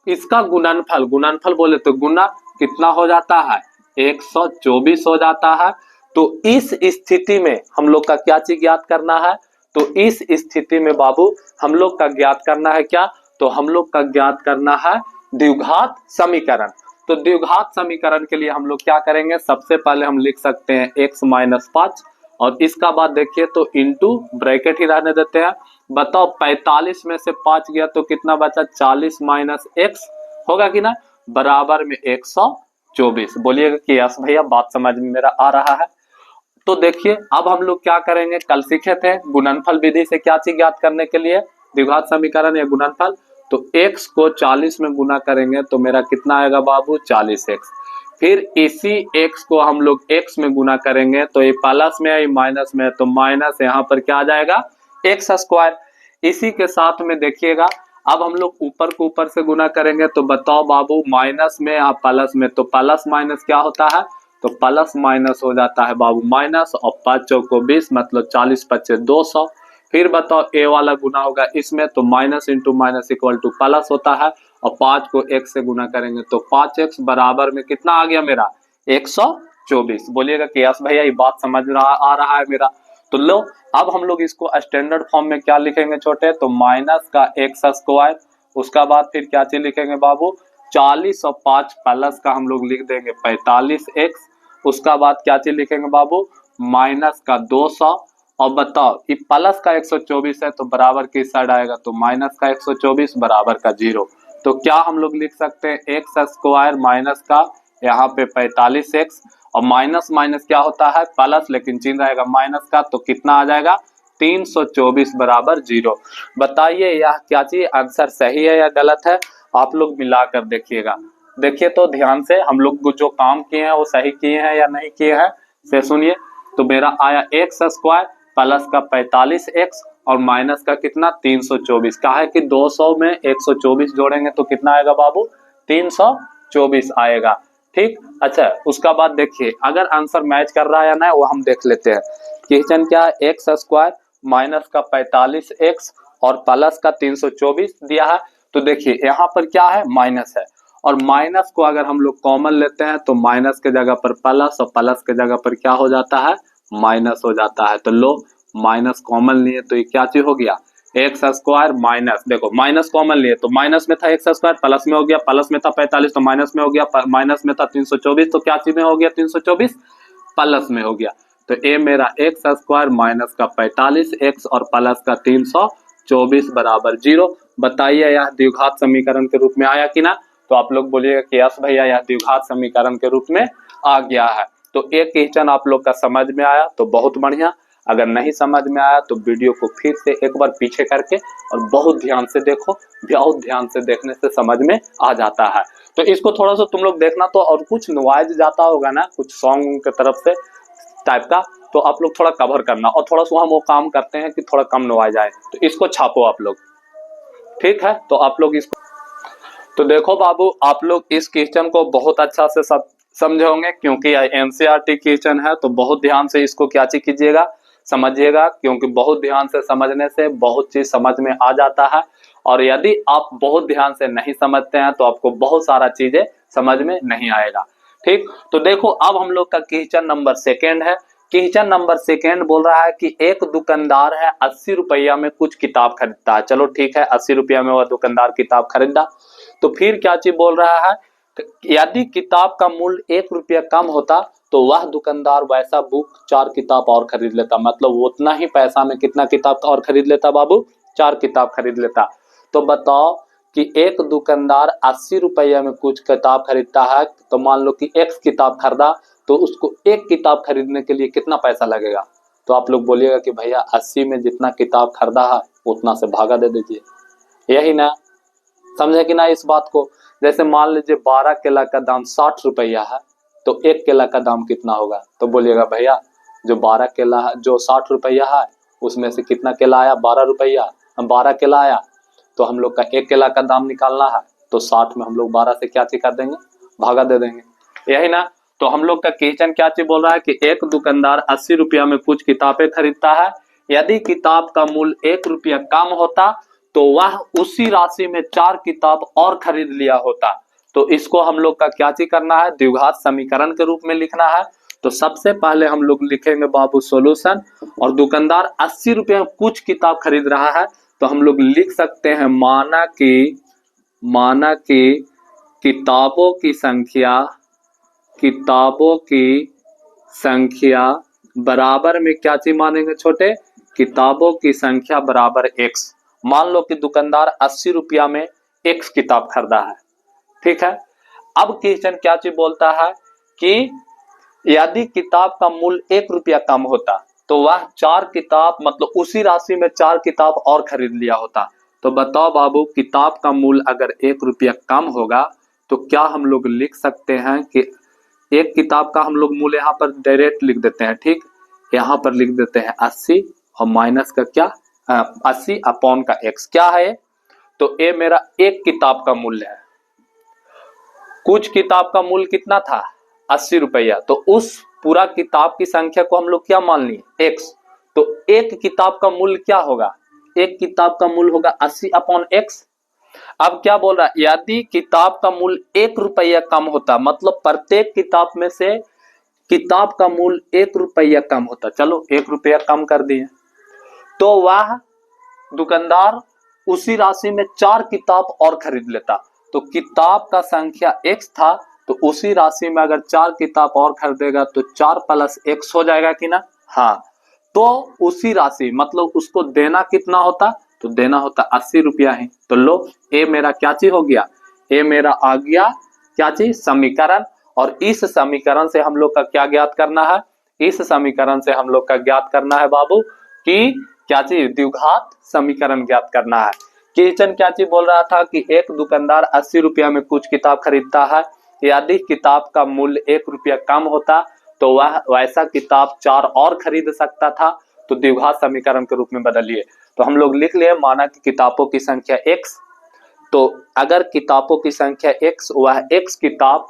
इसका गुणनफल बोले तो गुना कितना हो जाता है, 124 हो जाता है। तो इस स्थिति में हम लोग का क्या चीज ज्ञात करना है, तो इस स्थिति में बाबू हम लोग का ज्ञात करना है क्या, तो हम लोग का ज्ञात करना है द्विघात समीकरण। तो द्विघात समीकरण के लिए हम लोग क्या करेंगे, सबसे पहले हम लिख सकते हैं x माइनस 5, और इसका बाद देखिए तो इंटू ब्रैकेट ही रहने देते हैं। बताओ 45 में से 5 गया तो कितना बचा, 40 माइनस x होगा कि ना, बराबर में 124। बोलिएगा कि यस भैया बात समझ में मेरा आ रहा है। तो देखिए अब हम लोग क्या करेंगे, कल सीखे थे गुणनफल विधि से क्या चीज ज्ञात करने के लिए, द्विघात समीकरण या गुणनफल। तो x को 40 में गुना करेंगे तो मेरा कितना आएगा बाबू, 40x। फिर इसी x को हम लोग x में गुना करेंगे तो ये प्लस में है, माइनस में है, तो माइनस यहाँ पर क्या आ जाएगा, x स्क्वायर। इसी के साथ में देखिएगा अब हम लोग ऊपर को ऊपर से गुना करेंगे, तो बताओ बाबू माइनस में या प्लस में, तो प्लस माइनस क्या होता है, तो प्लस माइनस हो जाता है बाबू माइनस, और 5 चौको 20 मतलब 40 पच्चे 200। फिर बताओ ए वाला गुना होगा इसमें, तो minus into minus equal two plus होता है, और 5 को x से गुना करेंगे तो 5x बराबर में कितना आ गया मेरा, 124। बोलिएगा कि यस भैया ये बात आ रहा है मेरा। तो लो अब हम लोग इसको स्टैंडर्ड फॉर्म में क्या लिखेंगे छोटे, तो माइनस का x स्क्वायर, उसका बाद फिर क्या चीज लिखेंगे बाबू, 40 और 5 प्लस का हम लोग लिख देंगे 45x। उसका बाद क्या चीज लिखेंगे बाबू, माइनस का 200, और बताओ ये प्लस का 124 है तो बराबर किस साइड आएगा, तो माइनस का 124 बराबर का 0। तो क्या हम लोग लिख सकते हैं, एक्स स्क्वायर माइनस का यहाँ पे 45x, और माइनस माइनस क्या होता है प्लस, लेकिन चिन्ह रहेगा माइनस का, तो कितना आ जाएगा 324 बराबर 0। बताइए यह क्या चीज आंसर सही है या गलत है, आप लोग मिलाकर देखिएगा। देखिए तो ध्यान से, हम लोग जो काम किए हैं वो सही किए हैं या नहीं किए हैं, से सुनिए। तो मेरा आया एक्स स्क्वायर प्लस का 45x और माइनस का कितना 324। कहा है कि 200 में 124 जोड़ेंगे तो कितना आएगा बाबू, 324 आएगा। ठीक, अच्छा उसका बाद देखिए अगर आंसर मैच कर रहा है या ना वो हम देख लेते हैं। क्वेश्चन क्या है, एक्स स्क्वायर माइनस का 45x और प्लस का 324 दिया है। तो देखिए यहाँ पर क्या है, माइनस है, और माइनस को अगर हम लोग कॉमन लेते हैं तो माइनस के जगह पर प्लस और प्लस के जगह पर क्या हो जाता है, माइनस हो जाता है। तो लो माइनस कॉमन लिए तो ये क्या चीज हो गया, एक्स स्क्वायर माइनस, देखो माइनस कॉमन लिए तो माइनस में था एक्स स्क्वायर, प्लस में हो गया, प्लस में था 45 तो माइनस में हो गया, माइनस में था 324 तो क्या चीज में हो गया 324 प्लस में हो गया। तो ये मेरा एक्स स्क्वायर माइनस का 45 एक्स और प्लस का 324 बराबर 0। बताइए यह द्विघात समीकरण के रूप में आया कि ना? तो आप लोग बोलिएगा कि यस भैया यह द्विघात समीकरण के रूप में आ गया है। तो एक क्वेश्चन आप लोग का समझ में आया तो बहुत बढ़िया, अगर नहीं समझ में आया तो वीडियो को फिर से एक बार पीछे करके और बहुत ध्यान से देखो, बहुत ध्यान से देखने से समझ में आ जाता है। तो इसको थोड़ा सा तुम लोग देखना, तो और कुछ नॉइज जाता होगा ना कुछ सॉन्ग की तरफ से टाइप का, तो आप लोग थोड़ा कवर करना और थोड़ा सा हम वो काम करते हैं कि थोड़ा कम नॉइज आए, तो इसको छापो आप लोग, ठीक है? तो आप लोग इसको, तो देखो बाबू आप लोग इस क्वेश्चन को बहुत अच्छा से सब समझे होंगे क्योंकि एनसीईआरटी क्वेश्चन है, तो बहुत ध्यान से इसको क्या चीज कीजिएगा, समझिएगा, क्योंकि बहुत ध्यान से समझने से बहुत चीज समझ में आ जाता है। और यदि आप बहुत ध्यान से नहीं समझते हैं तो आपको बहुत सारा चीजें समझ में नहीं आएगा, ठीक? तो देखो अब हम लोग का क्वेश्चन नंबर सेकेंड है। क्वेश्चन नंबर सेकेंड बोल रहा है कि एक दुकानदार है 80 रुपया में कुछ किताब खरीदता है। चलो ठीक है, 80 रुपया में वह दुकानदार किताब खरीदा, तो फिर क्या चीज बोल रहा है, यदि किताब का मूल्य 1 रुपया कम होता तो वह दुकानदार वैसा बुक 4 किताब और खरीद लेता। मतलब वो उतना ही पैसा में कितना किताब और खरीद लेता बाबू, 4 किताब खरीद लेता। तो बताओ कि एक दुकानदार 80 रुपया में कुछ किताब खरीदता है, तो मान लो कि x किताब खरीदा, तो उसको एक किताब खरीदने के लिए कितना पैसा लगेगा? तो आप लोग बोलिएगा कि भैया 80 में जितना किताब खरीदा है उतना से भागा दे दीजिए, यही ना? समझे कि ना इस बात को? जैसे मान लीजिए 12 केला का दाम 60 रुपया है, तो एक केला का दाम कितना होगा? तो बोलिएगा भैया जो 12 केला है, जो 60 रुपया है उसमें से कितना केला आया? 12 रुपया, 12 केला आया, तो हम लोग का एक केला का दाम निकालना है, तो 60 में हम लोग 12 से क्या चीज कर देंगे, भागा दे देंगे, यही ना? तो हम लोग का क्वेश्चन क्या चीज बोल रहा है कि एक दुकानदार 80 रुपया में कुछ किताबें खरीदता है, यदि किताब का मूल्य 1 रुपया कम होता तो वह उसी राशि में 4 किताब और खरीद लिया होता। तो इसको हम लोग का क्या चीज करना है, द्विघात समीकरण के रूप में लिखना है। तो सबसे पहले हम लोग लिखेंगे बाबू सॉल्यूशन, और दुकानदार 80 रुपये में कुछ किताब खरीद रहा है, तो हम लोग लिख सकते हैं माना कि किताबों की संख्या बराबर में क्या चीज मानेंगे छोटे, किताबों की संख्या बराबर x। मान लो कि दुकानदार 80 रुपया में x किताब खरीदा है, ठीक है? अब क्वेश्चन क्या चीज बोलता है कि यदि किताब का मूल्य 1 रुपया कम होता तो वह 4 किताब, मतलब उसी राशि में 4 किताब और खरीद लिया होता। तो बताओ बाबू किताब का मूल्य अगर 1 रुपया कम होगा तो क्या हम लोग लिख सकते हैं कि एक किताब का हम लोग मूल्य यहाँ पर डायरेक्ट लिख देते हैं, ठीक? यहाँ पर लिख देते हैं 80 और माइनस का क्या 80 अपॉन का x क्या है, तो ये मेरा एक किताब का मूल्य है। कुछ किताब का मूल्य कितना था 80 रुपया, तो उस पूरा किताब की संख्या को हम लोग क्या मान लिए x। तो एक किताब का मूल्य क्या होगा, एक किताब का मूल्य होगा 80 अपॉन x। अब क्या बोल रहा है, यदि किताब का मूल्य 1 रुपया कम होता, मतलब प्रत्येक किताब में से किताब का मूल्य 1 रुपया कम होता, चलो 1 रुपया कम कर दिए, तो वह दुकानदार उसी राशि में 4 किताब और खरीद लेता। तो किताब का संख्या x था, तो उसी राशि में अगर 4 किताब और खरीदेगा तो 4 प्लस x हो जाएगा कि ना? हाँ, तो उसी राशि मतलब उसको देना कितना होता, तो देना होता 80 रुपया ही। तो लो ये मेरा क्या चीज हो गया, ये मेरा आ गया क्या चीज, समीकरण। और इस समीकरण से हम लोग का क्या ज्ञात करना है, इस समीकरण से हम लोग का ज्ञात करना है बाबू कि क्या चीज, द्विघात समीकरण ज्ञात करना है। क्वेश्चन क्या चीज बोल रहा था कि एक दुकानदार 80 रुपया में कुछ किताब खरीदता है, यदि किताब का मूल्य 1 रुपया कम होता तो वह वैसा किताब 4 और खरीद सकता था। तो द्विघात समीकरण के रूप में बदलिए। तो हम लोग लिख लिए माना कि किताबों की संख्या x, तो अगर किताबों की संख्या x, वह x किताब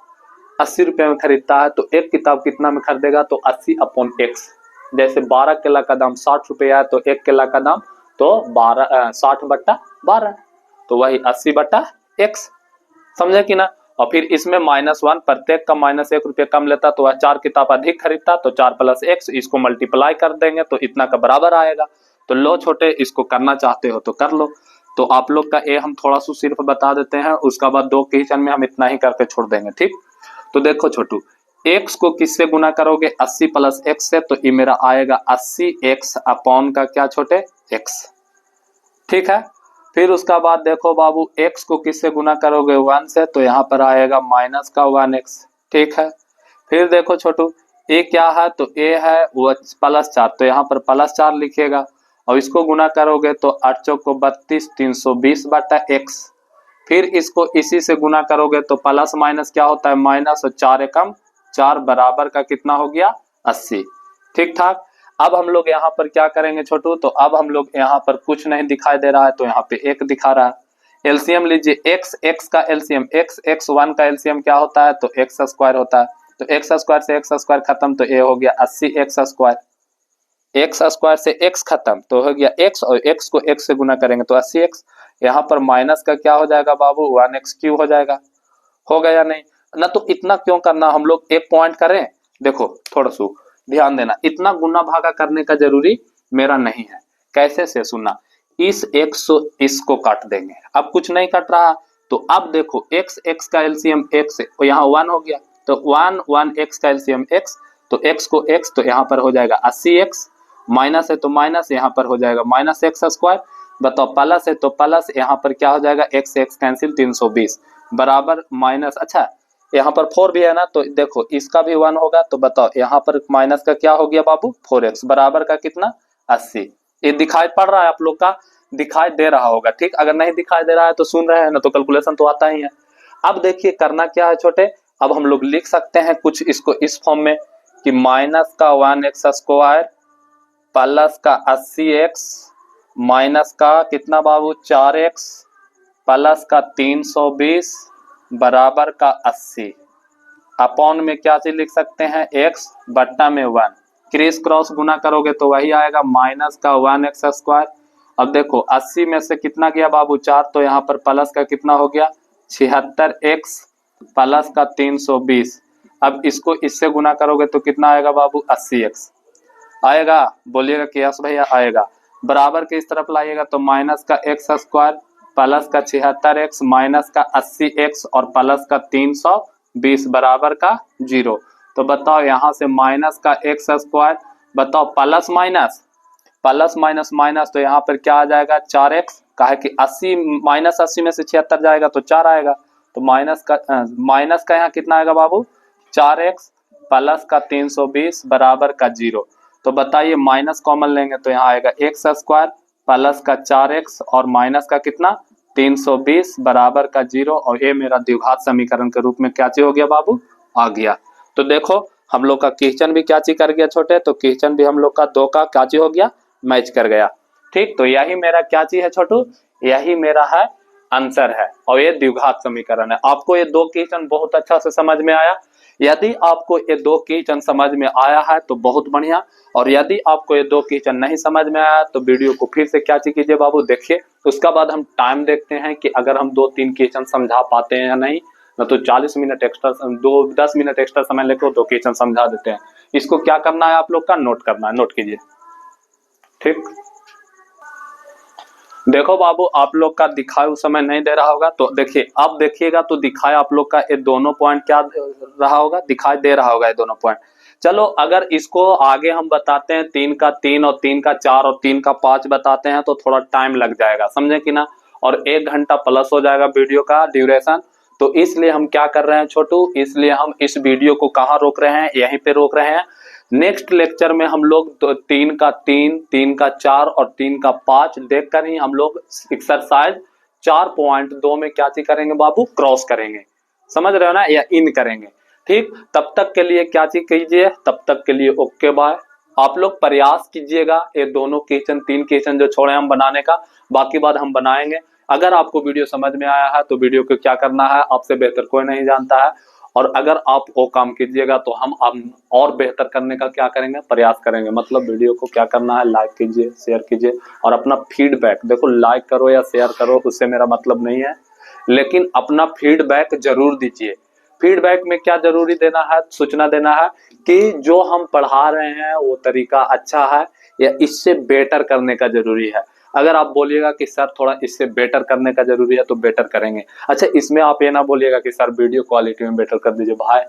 80 रुपये में खरीदता है, तो एक किताब कितना में खरीदेगा, तो 80 अपॉन x। जैसे 12 केला का दाम 60 रुपया है, तो एक केला का दाम तो 60/12, तो वही 80/x, समझे कि ना? और फिर इसमें -1, प्रत्येक का -1 रुपया कम लेता तो वह 4 किताब अधिक खरीदता, तो 4 प्लस x, इसको मल्टीप्लाई कर देंगे तो इतना का बराबर आएगा। तो लो छोटे, इसको करना चाहते हो तो कर लो। तो आप लोग का ए हम थोड़ा सा सिर्फ बता देते हैं, उसका बाद 2 क्वेश्चन में हम इतना ही करके छोड़ देंगे। ठीक, तो देखो छोटू, x को किससे गुना करोगे 80 प्लस x से, तो ये मेरा आएगा 80x अपॉन का क्या छोटे x। ठीक है, फिर उसका बाद देखो बाबू x को किससे गुना करोगे 1 से, तो यहाँ पर आएगा माइनस का 1x। ठीक है, फिर देखो छोटू a क्या है, तो a है वो +4, तो यहाँ पर +4 लिखिएगा और इसको गुना करोगे तो 8 चौको 32, 320 बटा x। फिर इसको इसी से गुना करोगे तो प्लस माइनस क्या होता है माइनस, और 4 एकम 4 बराबर का कितना हो गया 80। ठीक ठाक। अब हम लोग यहाँ पर क्या करेंगे छोटू, तो अब हम लोग यहाँ पर कुछ नहीं दिखाई दे रहा है तो यहाँ पे 1 दिखा रहा है। एलसीएम लीजिए, x का एलसीएम x 1 का एलसीएम क्या होता है, तो x स्क्वायर होता है। तो x स्क्वायर से x स्क्वायर खत्म, तो ये हो गया 80x स्क्वायर। x स्क्वायर से x खत्म तो हो गया x, और x को x से गुना करेंगे तो 80x। यहाँ पर माइनस का क्या हो जाएगा बाबू 1x क्यूब हो जाएगा। हो गया या नहीं ना, तो इतना क्यों करना, हम लोग एक पॉइंट करें। देखो थोड़ा सा ध्यान देना, इतना गुना भागा करने का जरूरी मेरा नहीं है। कैसे से सुनना, इस x इसको काट देंगे, अब कुछ नहीं कट रहा। तो अब देखो x का एलसीएम x, यहाँ 1 हो गया, तो 1 x का एलसीएम x, तो x को x, तो यहाँ पर हो जाएगा 80x, माइनस है तो माइनस, यहाँ पर हो जाएगा माइनस x स्क्वायर। बताओ प्लस है तो प्लस, यहाँ पर क्या हो जाएगा x कैंसिल 320 बराबर माइनस। अच्छा यहाँ पर 4 भी है ना, तो देखो इसका भी 1 होगा, तो बताओ यहाँ पर माइनस का क्या हो गया बाबू 4x बराबर का कितना 80। ये दिखाई पड़ रहा है आप लोग का, दिखाई दे रहा होगा। ठीक, अगर नहीं दिखाई दे रहा है तो सुन रहे हैं ना, तो कैलकुलेशन तो आता ही है। अब देखिए करना क्या है छोटे, अब हम लोग लिख सकते हैं कुछ इसको इस फॉर्म में कि माइनस का 1x स्क्वायर प्लस का 80x माइनस का कितना बाबू 4x प्लस का 320 बराबर का 80 अपॉन में क्या चीज लिख सकते हैं x बट्टा में 1, क्रिस क्रॉस गुना करोगे तो वही आएगा माइनस का 1x स्क्वायर। अब देखो 80 में से कितना गया बाबू 4, तो यहाँ पर प्लस का कितना हो गया 76x प्लस का 320। अब इसको इससे गुना करोगे तो कितना आएगा बाबू 80x आएगा, बोलिएगा कि यस भैया आएगा। बराबर के इस तरफ लाइएगा तो माइनस का x स्क्वायर प्लस का 76x माइनस का 80x और प्लस का 320 बराबर का 0। तो बताओ यहाँ से माइनस का x स्क्वायर, बताओ प्लस माइनस माइनस, तो यहाँ पर क्या आ जाएगा 4x, कहा कि 80 माइनस 80 में से 76 जाएगा तो 4 आएगा, तो माइनस का यहाँ कितना आएगा बाबू 4x प्लस का 320 बराबर का 0। तो बताइए माइनस कॉमन लेंगे तो यहाँ आएगा x स्क्वायर प्लस का 4x और माइनस का कितना 320 बराबर का 0, और ये मेरा द्विघात समीकरण के रूप में क्या चीज हो गया बाबू आ गया। तो देखो हम लोग का क्वेश्चन भी क्या चीज कर गया छोटे, तो क्वेश्चन भी हम लोग का 2 का क्या चीज हो गया मैच कर गया। ठीक, तो यही मेरा क्या चीज है छोटू, यही मेरा है आंसर है, और ये द्विघात समीकरण है। आपको ये 2 क्वेश्चन बहुत अच्छा से समझ में आया। यदि आपको ये 2 क्वेश्चन समझ में आया है तो बहुत बढ़िया, और यदि आपको ये 2 क्वेश्चन नहीं समझ में आया तो वीडियो को फिर से क्या कीजिए बाबू देखिए, उसका बाद हम टाइम देखते हैं कि अगर हम 2-3 क्वेश्चन समझा पाते हैं या नहीं, न तो 40 मिनट एक्स्ट्रा 10 मिनट एक्स्ट्रा समय लेकर 2 क्वेश्चन समझा देते हैं। इसको क्या करना है आप लोग का नोट करना है, नोट कीजिए। ठीक, देखो बाबू आप लोग का दिखाए उस समय नहीं दे रहा होगा, तो देखिए अब देखिएगा तो दिखाए आप लोग का ये दोनों पॉइंट क्या रहा होगा, दिखाई दे रहा होगा ये दोनों पॉइंट। चलो अगर इसको आगे हम बताते हैं 3 का 3 और 3 का 4 और 3 का 5 बताते हैं तो थोड़ा टाइम लग जाएगा, समझे कि ना, और 1 घंटा प्लस हो जाएगा वीडियो का ड्यूरेशन। तो इसलिए हम क्या कर रहे हैं छोटू, इसलिए हम इस वीडियो को कहाँ रोक रहे हैं, यहीं पे रोक रहे हैं। नेक्स्ट लेक्चर में हम लोग 3 का 3, 3 का 4 और 3 का 5 देखकर ही हम लोग एक्सरसाइज 4.2 में क्या चीज करेंगे बाबू क्रॉस करेंगे, समझ रहे हो ना, या इन करेंगे। ठीक, तब तक के लिए क्या चीज कीजिए, तब तक के लिए ओके बाय। आप लोग प्रयास कीजिएगा ये दोनों क्वेश्चन 3 क्वेश्चन जो छोड़े हम बनाने का, बाकी बात हम बनाएंगे। अगर आपको वीडियो समझ में आया है तो वीडियो को क्या करना है, आपसे बेहतर कोई नहीं जानता है, और अगर आप वो काम कीजिएगा तो हम और बेहतर करने का क्या करेंगे प्रयास करेंगे। मतलब वीडियो को क्या करना है, लाइक कीजिए, शेयर कीजिए, और अपना फीडबैक, देखो लाइक करो या शेयर करो उससे मेरा मतलब नहीं है, लेकिन अपना फीडबैक जरूर दीजिए। फीडबैक में क्या जरूरी देना है, सूचना देना है कि जो हम पढ़ा रहे हैं वो तरीका अच्छा है या इससे बेटर करने का जरूरी है। अगर आप बोलिएगा कि सर थोड़ा इससे बेटर करने का जरूरी है तो बेटर करेंगे। अच्छा, इसमें आप ये ना बोलिएगा कि सर वीडियो क्वालिटी में बेटर कर दीजिए। भाई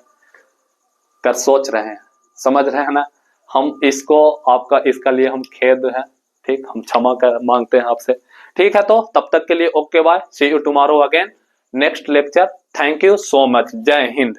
कर सोच रहे हैं, समझ रहे हैं ना, हम इसको आपका इसका लिए हम खेद है, ठीक, हम क्षमा कर मांगते हैं आपसे। ठीक है, तो तब तक के लिए okay bye, see you tomorrow again next lecture. Thank you so much, जय हिंद।